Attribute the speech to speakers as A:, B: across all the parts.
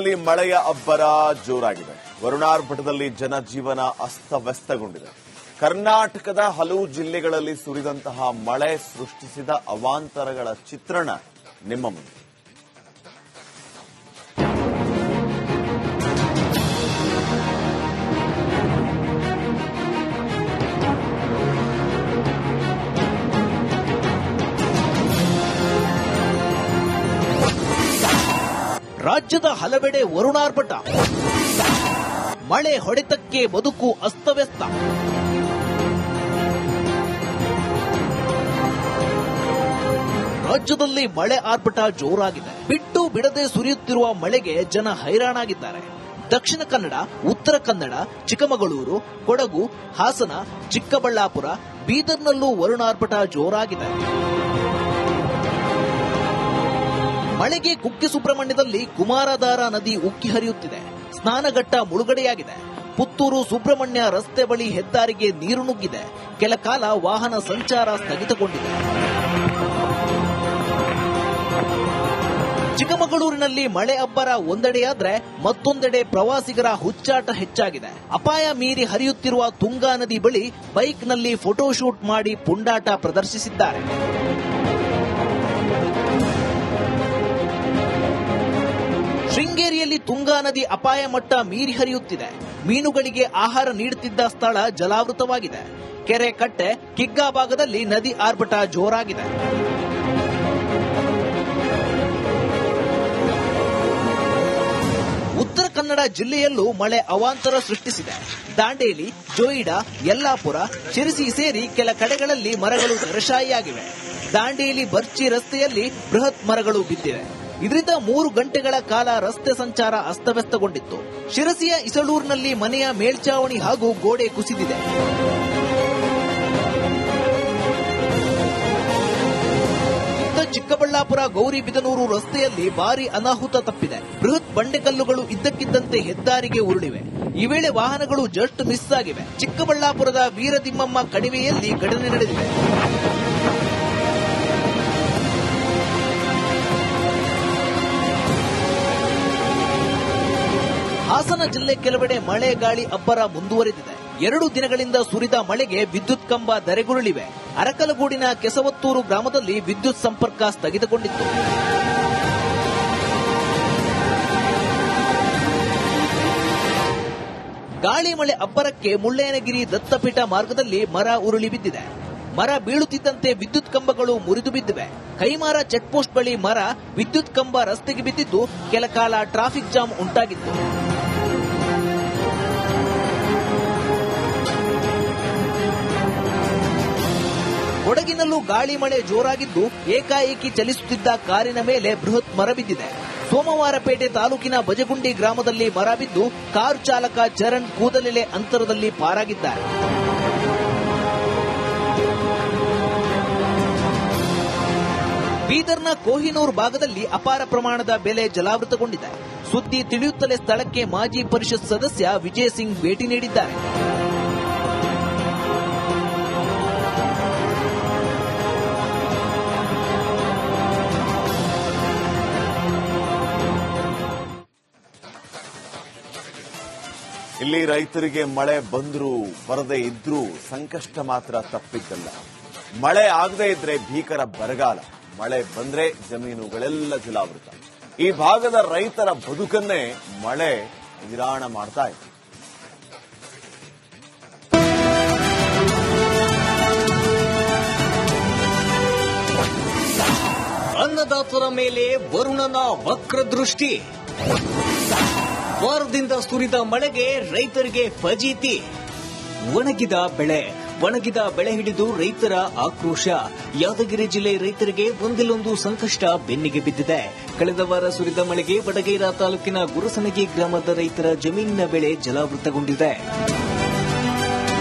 A: ರಾಜ್ಯದಲ್ಲಿ ಮಳೆಯ ಅಬ್ಬರ ಜೋರಾಗಿದೆ. ವರುಣಾರ್ಭಟದಲ್ಲಿ ಜನಜೀವನ ಅಸ್ತವ್ಯಸ್ತಗೊಂಡಿದೆ. ಕರ್ನಾಟಕದ ಹಲವು ಜಿಲ್ಲೆಗಳಲ್ಲಿ ಸುರಿದಂತಹ ಮಳೆ ಸೃಷ್ಟಿಸಿದ ಅವಾಂತರಗಳ ಚಿತ್ರಣ ನಿಮ್ಮ ಮುಂದೆ.
B: ರಾಜ್ಯದ ಹಲವೆಡೆ ವರುಣಾರ್ಭಟ, ಮಳೆ ಹೊಡೆತಕ್ಕೆ ಬದುಕು ಅಸ್ತವ್ಯಸ್ತ. ರಾಜ್ಯದಲ್ಲಿ ಮಳೆ ಆರ್ಭಟ ಜೋರಾಗಿದೆ. ಬಿಟ್ಟು ಬಿಡದೆ ಸುರಿಯುತ್ತಿರುವ ಮಳೆಗೆ ಜನ ಹೈರಾಣಾಗಿದ್ದಾರೆ. ದಕ್ಷಿಣ ಕನ್ನಡ, ಉತ್ತರ ಕನ್ನಡ, ಚಿಕ್ಕಮಗಳೂರು, ಕೊಡಗು, ಹಾಸನ, ಚಿಕ್ಕಬಳ್ಳಾಪುರ, ಬೀದರ್ನಲ್ಲೂ ವರುಣಾರ್ಭಟ ಜೋರಾಗಿದೆ. ಮಳೆಗೆ ಕುಕ್ಕೆ ಸುಬ್ರಹ್ಮಣ್ಯದಲ್ಲಿ ಕುಮಾರಧಾರ ನದಿ ಉಕ್ಕಿ ಹರಿಯುತ್ತಿದೆ. ಸ್ನಾನಘಟ್ಟ ಮುಳುಗಡೆಯಾಗಿದೆ. ಪುತ್ತೂರು ಸುಬ್ರಹ್ಮಣ್ಯ ರಸ್ತೆ ಬಳಿ ಹೆದ್ದಾರಿಗೆ ನೀರು ನುಗ್ಗಿದೆ. ಕೆಲ ಕಾಲ ವಾಹನ ಸಂಚಾರ ಸ್ಥಗಿತಗೊಂಡಿದೆ. ಚಿಕ್ಕಮಗಳೂರಿನಲ್ಲಿ ಮಳೆ ಅಬ್ಬರ ಒಂದೆಡೆಯಾದ್ರೆ ಮತ್ತೊಂದೆಡೆ ಪ್ರವಾಸಿಗರ ಹುಚ್ಚಾಟ ಹೆಚ್ಚಾಗಿದೆ. ಅಪಾಯ ಮೀರಿ ಹರಿಯುತ್ತಿರುವ ತುಂಗಾ ನದಿ ಬಳಿ ಬೈಕ್ನಲ್ಲಿ ಫೋಟೋಶೂಟ್ ಮಾಡಿ ಪುಂಡಾಟ ಪ್ರದರ್ಶಿಸಿದ್ದಾರೆ. ಶೃಂಗೇರಿಯಲ್ಲಿ ತುಂಗಾ ನದಿ ಅಪಾಯ ಮಟ್ಟ ಮೀರಿ ಹರಿಯುತ್ತಿದೆ. ಮೀನುಗಳಿಗೆ ಆಹಾರ ನೀಡುತ್ತಿದ್ದ ಸ್ಥಳ ಜಲಾವೃತವಾಗಿದೆ. ಕೆರೆ ಕಟ್ಟೆ, ಕಿಗ್ಗಾ ಭಾಗದಲ್ಲಿ ನದಿ ಆರ್ಭಟ ಜೋರಾಗಿದೆ. ಉತ್ತರ ಕನ್ನಡ ಜಿಲ್ಲೆಯಲ್ಲೂ ಮಳೆ ಅವಾಂತರ ಸೃಷ್ಟಿಸಿದೆ. ದಾಂಡೇಲಿ, ಜೋಯಿಡಾ, ಯಲ್ಲಾಪುರ, ಶಿರಸಿ ಸೇರಿ ಕೆಲ ಕಡೆಗಳಲ್ಲಿ ಮರಗಳು ನೆರಶಾಯಿಯಾಗಿವೆ. ದಾಂಡೇಲಿ ಬರ್ಚಿ ರಸ್ತೆಯಲ್ಲಿ ಬೃಹತ್ ಮರಗಳು ಬಿದ್ದಿವೆ. ಇದರಿಂದ 3 ಗಂಟೆಗಳ ಕಾಲ ರಸ್ತೆ ಸಂಚಾರ ಅಸ್ತವ್ಯಸ್ತಗೊಂಡಿತ್ತು. ಶಿರಸಿಯ ಇಸಳೂರಿನಲ್ಲಿ ಮನೆಯ ಮೇಲ್ಚಾವಣಿ ಹಾಗೂ ಗೋಡೆ ಕುಸಿದಿದೆ. ಚಿಕ್ಕಬಳ್ಳಾಪುರ ಗೌರಿಬಿದನೂರು ರಸ್ತೆಯಲ್ಲಿ ಭಾರೀ ಅನಾಹುತ ತಪ್ಪಿದೆ. ಬೃಹತ್ ಬಂಡೆಕಲ್ಲುಗಳು ಇದ್ದಕ್ಕಿದ್ದಂತೆ ಹೆದ್ದಾರಿಗೆ ಉರುಳಿವೆ. ಈ ವೇಳೆ ವಾಹನಗಳು ಜಸ್ಟ್ ಮಿಸ್ ಆಗಿವೆ. ಚಿಕ್ಕಬಳ್ಳಾಪುರದ ವೀರದಿಮ್ಮಮ್ಮ ಕಣಿವೆಯಲ್ಲಿ ಘಟನೆ ನಡೆದಿದೆ. ಹಾಸನ ಜಿಲ್ಲೆ ಕೆಲವೆಡೆ ಮಳೆ ಗಾಳಿ ಅಬ್ಬರ ಮುಂದುವರೆದಿದೆ. 2 ದಿನಗಳಿಂದ ಸುರಿದ ಮಳೆಗೆ ವಿದ್ಯುತ್ ಕಂಬ ಧರೆಗುರುಳಿವೆ. ಅರಕಲಗೂಡಿನ ಕೆಸವತ್ತೂರು ಗ್ರಾಮದಲ್ಲಿ ವಿದ್ಯುತ್ ಸಂಪರ್ಕ ಸ್ಥಗಿತಗೊಂಡಿತ್ತು. ಗಾಳಿ ಮಳೆ ಅಬ್ಬರಕ್ಕೆ ಮುಳ್ಳಯ್ಯನಗಿರಿ ದತ್ತಪೀಠ ಮಾರ್ಗದಲ್ಲಿ ಮರ ಉರುಳಿ ಬಿದ್ದಿದೆ. ಮರ ಬೀಳುತ್ತಿದ್ದಂತೆ ವಿದ್ಯುತ್ ಕಂಬಗಳು ಮುರಿದು ಬಿದ್ದಿವೆ. ಕೈಮಾರ ಚೆಕ್ಪೋಸ್ಟ್ ಬಳಿ ಮರ, ವಿದ್ಯುತ್ ಕಂಬ ರಸ್ತೆಗೆ ಬಿದ್ದಿದ್ದು ಕೆಲ ಕಾಲ ಟ್ರಾಫಿಕ್ ಜಾಮ್ ಉಂಟಾಗಿತ್ತು. ಕೊಡಗಿನಲ್ಲೂ ಗಾಳಿ ಮಳೆ ಜೋರಾಗಿದ್ದು ಏಕಾಏಕಿ ಚಲಿಸುತ್ತಿದ್ದ ಕಾರಿನ ಮೇಲೆ ಬೃಹತ್ ಮರ ಬಿದ್ದಿದೆ. ಸೋಮವಾರಪೇಟೆ ತಾಲೂಕಿನ ಬಜಗುಂಡಿ ಗ್ರಾಮದಲ್ಲಿ ಮರ ಬಿದ್ದು ಕಾರು ಚಾಲಕ ಚರಣ್ ಕೂದಲೆಲೆ ಅಂತರದಲ್ಲಿ ಪಾರಾಗಿದ್ದಾರೆ. ಬೀದರ್ನ ಕೋಹಿನೂರ್ ಭಾಗದಲ್ಲಿ ಅಪಾರ ಪ್ರಮಾಣದ ಬೆಲೆ ಜಲಾವೃತಗೊಂಡಿದೆ. ಸುದ್ದಿ ತಿಳಿಯುತ್ತಲೇ ಸ್ಥಳಕ್ಕೆ ಮಾಜಿ ಪರಿಷತ್ ಸದಸ್ಯ ವಿಜಯ್ ಸಿಂಗ್ ಭೇಟಿ ನೀಡಿದ್ದಾರೆ.
A: ಇಲ್ಲಿ ರೈತರಿಗೆ ಮಳೆ ಬಂದ್ರೂ ಬರದೇ ಇದ್ರೂ ಸಂಕಷ್ಟ ಮಾತ್ರ ತಪ್ಪಿದ್ದಲ್ಲ. ಮಳೆ ಆಗದೇ ಇದ್ರೆ ಭೀಕರ ಬರಗಾಲ, ಮಳೆ ಬಂದ್ರೆ ಜಮೀನುಗಳೆಲ್ಲ ಜಲಾವೃತ. ಈ ಭಾಗದ ರೈತರ ಬದುಕನ್ನೇ ಮಳೆ ವಿರಾಣ ಮಾಡ್ತಾ ಇದೆ.
C: ಅನ್ನದಾತರ ಮೇಲೆ ವರುಣನ ವಕ್ರದೃಷ್ಟಿ. ವಾರದಿಂದ ಸುರಿದ ಮಳೆಗೆ ರೈತರಿಗೆ ಫಜೀತಿ. ಒಣಗಿದ ಬೆಳೆ ಹಿಡಿದು ರೈತರ ಆಕ್ರೋಶ. ಯಾದಗಿರಿ ಜಿಲ್ಲೆ ರೈತರಿಗೆ ಒಂದಿಲ್ಲೊಂದು ಸಂಕಷ್ಟ ಬೆನ್ನಿಗೆ ಬಿದ್ದಿದೆ. ಕಳೆದ ವಾರ ಸುರಿದ ಮಳೆಗೆ ವಡಗೇರಾ ತಾಲೂಕಿನ ಗುರಸನಗಿ ಗ್ರಾಮದ ರೈತರ ಜಮೀನಿನ ಬೆಳೆ ಜಲಾವೃತಗೊಂಡಿದೆ.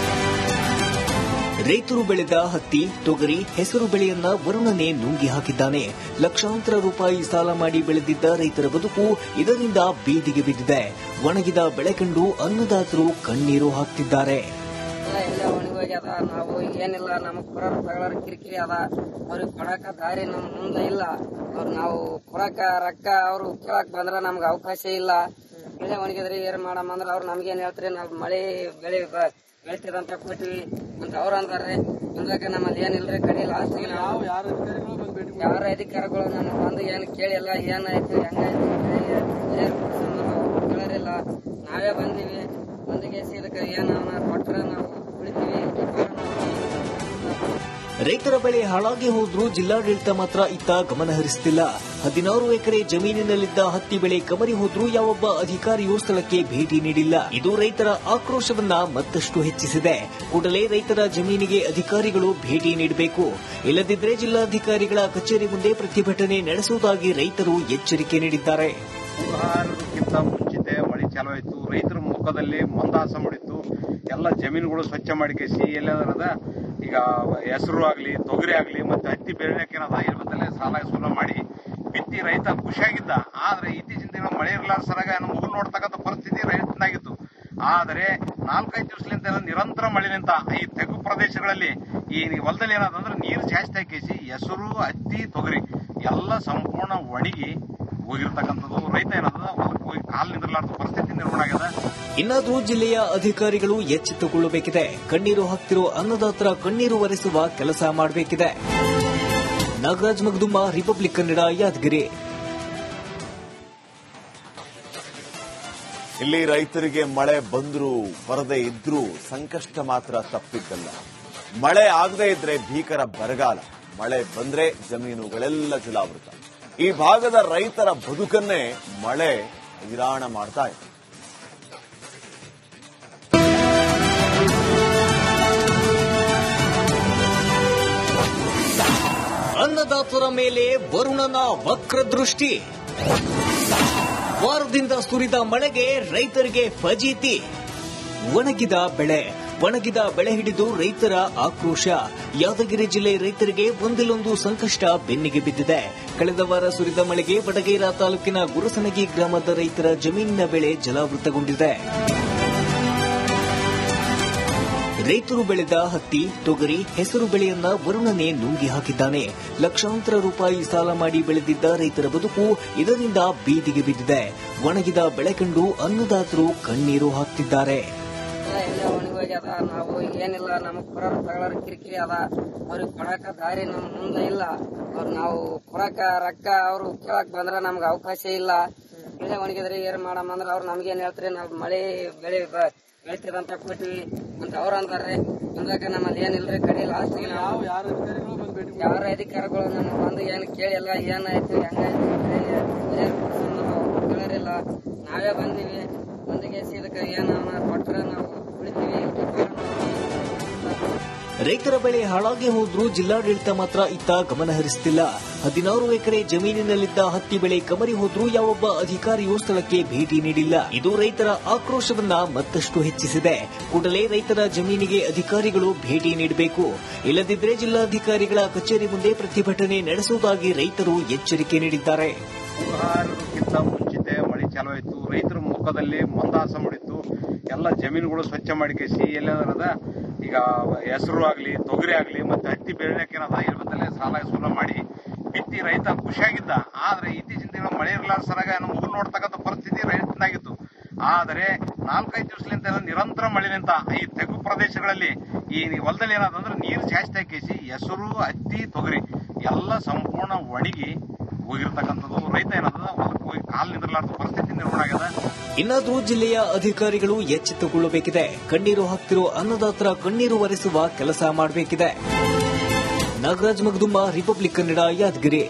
C: ರೈತರು ಬೆಳೆದ ಹತ್ತಿ, ತೊಗರಿ, ಹೆಸರು ಬೆಳೆಯನ್ನ ವರುಣನೇ ನುಂಗಿ ಹಾಕಿದ್ದಾನೆ. ಲಕ್ಷಾಂತರ ರೂಪಾಯಿ ಸಾಲ ಮಾಡಿ ಬೆಳೆದಿದ್ದ ರೈತರ ಬದುಕು ಇದರಿಂದ ಬೀದಿಗೆ ಬಿದ್ದಿದೆ. ಒಣಗಿದ ಬೆಳೆ ಕಂಡು ಅನ್ನದಾತರು ಕಣ್ಣೀರು ಹಾಕ್ತಿದ್ದಾರೆ.
D: ಎಲ್ಲ ಒಣಗೋಗ್ಯದ. ನಾವು ಏನಿಲ್ಲ, ನಮಗ್ ಬರೋರು ತಗೊಳ್ಳೋರು ಕಿರಿಕಿರಿ ಅದ. ಅವ್ರಿಗೆ ಕೊಡಾಕ ದಾರಿ ನಮ್ ಮುಂದೆ ಇಲ್ಲ. ಅವ್ರು ನಾವು ಕೊಡಾಕ ರೊಕ್ಕ ಅವ್ರು ಕೇಳಕ್ ಬಂದ್ರ ನಮ್ಗೆ ಅವಕಾಶ ಇಲ್ಲ. ಬೆಳೆ ಒಣಗಿದ್ರಿ ಏನ್ ಮಾಡಮ್ಮ ಅಂದ್ರ ಅವ್ರು ನಮ್ಗೇನ್ ಹೇಳ್ತಾರೆ, ನಾವ್ ಮಳೆ ಬೆಳೆ ಬೆಳಿತದಂತ ಕೊಟ್ಟಿವಿ ಅಂತ ಅವ್ರು ಅಂತಾರೆ. ಅಂದಾಗ ನಮ್ಮಲ್ಲಿ ಏನಿಲ್ರಿ ಕಡೆ ಲಾಸ್ಟ್ ಯಾರ ಅಧಿಕಾರಿಗಳು ನಮ್ಗೆ ಬಂದು ಏನ್ ಕೇಳಿಲ್ಲ, ಏನಾಯ್ತು ಹೆಂಗಾಯ್ತು ಕೇಳರಿಲ್ಲ. ನಾವೇ ಬಂದಿವಿ, ಒಂದಿಗೆ ಇದಕ್ಕೆ ಏನ ಕೊಟ್ರೆ ನಾವು ಉಳಿತೀವಿ.
C: ರೈತರ ಬೆಳೆ ಹಾಳಾಗಿ ಹೋದ್ರೂ ಜಿಲ್ಲಾಡಳಿತ ಮಾತ್ರ ಇತ್ತ ಗಮನ ಹರಿಸುತ್ತಿಲ್ಲ. 16 ಎಕರೆ ಜಮೀನಿನಲ್ಲಿದ್ದ ಹತ್ತಿ ಬೆಳೆ ಕಮರಿ ಹೋದ್ರೂ ಯಾವೊಬ್ಬ ಅಧಿಕಾರಿಯೂ ಸ್ಥಳಕ್ಕೆ ಭೇಟಿ ನೀಡಿಲ್ಲ. ಇದು ರೈತರ ಆಕ್ರೋಶವನ್ನ ಮತ್ತಷ್ಟು ಹೆಚ್ಚಿಸಿದೆ. ಕೂಡಲೇ ರೈತರ ಜಮೀನಿಗೆ ಅಧಿಕಾರಿಗಳು ಭೇಟಿ ನೀಡಬೇಕು, ಇಲ್ಲದಿದ್ದರೆ ಜಿಲ್ಲಾಧಿಕಾರಿಗಳ ಕಚೇರಿ ಮುಂದೆ ಪ್ರತಿಭಟನೆ ನಡೆಸುವುದಾಗಿ ರೈತರು ಎಚ್ಚರಿಕೆ ನೀಡಿದ್ದಾರೆ.
E: ಮುಂಚಿತ ಮಳೆ ಚಾಲು ಆಯಿತು. ರೈತರ ಮುಖದಲ್ಲಿ ಮಂದಹಾಸ ಮೂಡಿತ್ತು. ಎಲ್ಲ ಜಮೀನುಗಳು ಸ್ವಚ್ಛ ಮಾಡಿಕೇಸಿ ಎಲ್ಲದ ಈಗ ಹೆಸರು ಆಗ್ಲಿ, ತೊಗರಿ ಆಗ್ಲಿ, ಮತ್ತೆ ಹತ್ತಿ ಬೆಳೆಯಕ್ಕೇನದ ಇಲ್ಲದಲ್ಲೇ ಸಾಲ ಸೂಲ ಮಾಡಿ ಬಿತ್ತಿ ರೈತ ಖುಷಿಯಾಗಿದ್ದ. ಆದ್ರೆ ಇತ್ತೀಚಿನ ದಿನ ಮಳೆ ಇರಲಾರ ಸರಾಗ ಮುಗು ನೋಡ್ತಕ್ಕಂಥ ಪರಿಸ್ಥಿತಿ ರೈತನಾಗಿತ್ತು. ಆದರೆ 4-5 ದಿವಸಲಿಂದ ನಿರಂತರ ಮಳೆನಿಂದ ಈ ತೆಗ್ಗು ಪ್ರದೇಶಗಳಲ್ಲಿ ಈ ಹೊಲದಲ್ಲಿ ಏನಾದಂದ್ರೆ ನೀರು ಜಾಸ್ತಿ ಹಾಕಿಸಿ ಹೆಸರು, ಹತ್ತಿ, ತೊಗರಿ ಎಲ್ಲ ಸಂಪೂರ್ಣ ಒಣಗಿ ಹೋಗಿರ್ತಕ್ಕಂಥದ್ದು. ರೈತ ಏನದ ಹೊಲಕ್ಕೆ ಹೋಗಿ ಕಾಲು ನಿಂದ್ರಲಾರ್ದ ಪರಿಸ್ಥಿತಿ ನಿರ್ಮಾಣ ಆಗಿದೆ.
C: ಇನ್ನಾದ್ರೂ ಜಿಲ್ಲೆಯ ಅಧಿಕಾರಿಗಳು ಎಚ್ಚೆತ್ತುಕೊಳ್ಳಬೇಕಿದೆ. ಕಣ್ಣೀರು ಹಾಕ್ತಿರೋ ಅನ್ನದಾತರ ಕಣ್ಣೀರು ಒರೆಸುವ ಕೆಲಸ ಮಾಡಬೇಕಿದೆ. ನಾಗರಾಜ್ ಮಗದುಮ್ಮ, ರಿಪಬ್ಲಿಕ್ ಕನ್ನಡ, ಯಾದಗಿರಿ.
A: ಇಲ್ಲಿ ರೈತರಿಗೆ ಮಳೆ ಬಂದ್ರೂ ಬರದೇ ಇದ್ರೂ ಸಂಕಷ್ಟ ಮಾತ್ರ ತಪ್ಪಿದ್ದಲ್ಲ. ಮಳೆ ಆಗದೇ ಇದ್ರೆ ಭೀಕರ ಬರಗಾಲ, ಮಳೆ ಬಂದ್ರೆ ಜಮೀನುಗಳೆಲ್ಲ ಜಲಾವೃತ. ಈ ಭಾಗದ ರೈತರ ಬದುಕನ್ನೇ ಮಳೆ ವಿರಾಣ ಮಾಡ್ತಾ ಇದೆ.
C: ಅನ್ನದಾತರ ಮೇಲೆ ವರುಣನ ವಕ್ರದೃಷ್ಟಿ. ವಾರದಿಂದ ಸುರಿದ ಮಳೆಗೆ ರೈತರಿಗೆ ಫಜೀತಿ. ಒಣಗಿದ ಬೆಳೆ ಹಿಡಿದು ರೈತರ ಆಕ್ರೋಶ. ಯಾದಗಿರಿ ಜಿಲ್ಲೆ ರೈತರಿಗೆ ಒಂದಿಲ್ಲೊಂದು ಸಂಕಷ್ಟ ಬೆನ್ನಿಗೆ ಬಿದ್ದಿದೆ. ಕಳೆದ ವಾರ ಸುರಿದ ಮಳೆಗೆ ವಡಗೇರಾ ತಾಲೂಕಿನ ಗುರುಸನಗಿ ಗ್ರಾಮದ ರೈತರ ಜಮೀನಿನ ಬೆಳೆ ಜಲಾವೃತಗೊಂಡಿದೆ. ರೈತರು ಬೆಳೆದ ಹತ್ತಿ, ತೊಗರಿ, ಹೆಸರು ಬೆಳೆಯನ್ನ ವರುಣನೇ ನುಂಗಿ ಹಾಕಿದ್ದಾನೆ. ಲಕ್ಷಾಂತರ ರೂಪಾಯಿ ಸಾಲ ಮಾಡಿ ಬೆಳೆದಿದ್ದ ರೈತರ ಬದುಕು ಇದರಿಂದ ಬೀದಿಗೆ ಬಿದ್ದಿದೆ. ಒಣಗಿದ ಬೆಳೆ ಕಂಡು ಅನ್ನದಾತರು ಕಣ್ಣೀರು ಹಾಕ್ತಿದ್ದಾರೆ.
D: ಎಲ್ಲ ಒಣಗೋಗ್ಯದ. ನಾವು ಏನಿಲ್ಲ, ನಮಗ್ ಬರೋರು ತಗೊಳ್ಳೋರು ಕಿರಿಕಿರಿ ಅದ. ಅವ್ರಿಗೆ ಕೊಡಾಕ ದಾರಿ ನಮ್ ಮುಂದೆ ಇಲ್ಲ. ಅವ್ರು ನಾವು ಕೊಡಾಕ ರೊಕ್ಕ ಅವ್ರು ಕೇಳಕ್ ಬಂದ್ರ ನಮ್ಗೆ ಅವಕಾಶ ಇಲ್ಲ. ಬೆಳೆ ಒಣಗಿದ್ರಿ ಏನ್ ಮಾಡಮ್ಮ ಅಂದ್ರ ಅವ್ರು ನಮ್ಗೇನ್ ಹೇಳ್ತಾರೆ, ನಾವ್ ಮಳೆ ಬೆಳೆ ಬೆಳಿತದಂತ ಕೊಟ್ಟಿವಿ ಅಂತ ಅವ್ರು ಅಂತಾರೆ. ಅಂದಾಗ ನಮ್ಮಲ್ಲಿ ಏನಿಲ್ರಿ ಕಡೆ ಲಾಸ್ಟ್ ಯಾರ ಅಧಿಕಾರಿಗಳು ನಮ್ಗೆ ಬಂದು ಏನ್ ಕೇಳಿಲ್ಲ, ಏನಾಯ್ತು ಹೆಂಗಾಯ್ತು ಕೇಳರಿಲ್ಲ. ನಾವೇ ಬಂದಿವಿ, ಒಂದಿಗೆ ಇದಕ್ಕೆ ಏನ ಕೊಟ್ರೆ ನಾವು ಉಳಿತೀವಿ.
C: ರೈತರ ಬೆಳೆ ಹಾಳಾಗಿ ಹೋದ್ರೂ ಜಿಲ್ಲಾಡಳಿತ ಮಾತ್ರ ಇತ್ತ ಗಮನ ಹರಿಸುತ್ತಿಲ್ಲ. 16 ಎಕರೆ ಜಮೀನಿನಲ್ಲಿದ್ದ ಹತ್ತಿ ಬೆಳೆ ಕಮರಿ ಹೋದ್ರೂ ಯಾವೊಬ್ಬ ಅಧಿಕಾರಿಯೂ ಸ್ಥಳಕ್ಕೆ ಭೇಟಿ ನೀಡಿಲ್ಲ. ಇದು ರೈತರ ಆಕ್ರೋಶವನ್ನ ಮತ್ತಷ್ಟು ಹೆಚ್ಚಿಸಿದೆ. ಕೂಡಲೇ ರೈತರ ಜಮೀನಿಗೆ ಅಧಿಕಾರಿಗಳು ಭೇಟಿ ನೀಡಬೇಕು, ಇಲ್ಲದಿದ್ದರೆ ಜಿಲ್ಲಾಧಿಕಾರಿಗಳ ಕಚೇರಿ ಮುಂದೆ ಪ್ರತಿಭಟನೆ ನಡೆಸುವುದಾಗಿ ರೈತರು ಎಚ್ಚರಿಕೆ ನೀಡಿದ್ದಾರೆ.
E: ಮುಂಚಿತ ಮಳೆ ಚಾಲು ಆಯಿತು. ರೈತರ ಮುಖದಲ್ಲಿ ಮಂದಹಾಸ ಮೂಡಿತ್ತು. ಎಲ್ಲ ಜಮೀನುಗಳು ಸ್ವಚ್ಛ ಮಾಡಿಕೇಸಿ ಎಲ್ಲದ ಈಗ ಹೆಸರು ಆಗ್ಲಿ, ತೊಗರಿ ಆಗ್ಲಿ, ಮತ್ತೆ ಹತ್ತಿ ಬೆಳೆಯಕ್ಕೇನದ ಇಲ್ಲದಲ್ಲೇ ಸಾಲ ಸೂಲ ಮಾಡಿ ಬಿತ್ತಿ ರೈತ ಖುಷಿಯಾಗಿದ್ದ. ಆದ್ರೆ ಇತ್ತೀಚಿನ ದಿನ ಮಳೆ ಇರಲಾರ ಸರಾಗ ಮುಗು ನೋಡ್ತಕ್ಕಂಥ ಪರಿಸ್ಥಿತಿ ರೈತನಾಗಿತ್ತು. ಆದರೆ 4-5 ದಿವಸಲಿಂದ ನಿರಂತರ ಮಳೆನಿಂದ ಈ ತೆಗ್ಗು ಪ್ರದೇಶಗಳಲ್ಲಿ ಈ ಹೊಲದಲ್ಲಿ ಏನಾದಂದ್ರೆ ನೀರು ಜಾಸ್ತಿ ಹಾಕಿಸಿ ಹೆಸರು, ಹತ್ತಿ, ತೊಗರಿ ಎಲ್ಲ ಸಂಪೂರ್ಣ ಒಣಗಿ ಹೋಗಿರ್ತಕ್ಕಂಥದ್ದು. ರೈತ ಏನದ ಹೊಲಕ್ಕೆ ಹೋಗಿ ಕಾಲು ನಿಂದ್ರಲಾರ್ದ ಪರಿಸ್ಥಿತಿ ನಿರ್ಮಾಣ ಆಗಿದೆ.
C: ಇನ್ನಾದ್ರೂ ಜಿಲ್ಲೆಯ ಅಧಿಕಾರಿಗಳು ಎಚ್ಚೆತ್ತುಕೊಳ್ಳಬೇಕಿದೆ. ಕಣ್ಣೀರು ಹಾಕ್ತಿರೋ ಅನ್ನದಾತರ ಕಣ್ಣೀರು ಒರೆಸುವ ಕೆಲಸ ಮಾಡಬೇಕಿದೆ. ನಾಗರಾಜ್ ಮಗದುಮ್ಮ, ರಿಪಬ್ಲಿಕ್ ಕನ್ನಡ, ಯಾದಗಿರಿ.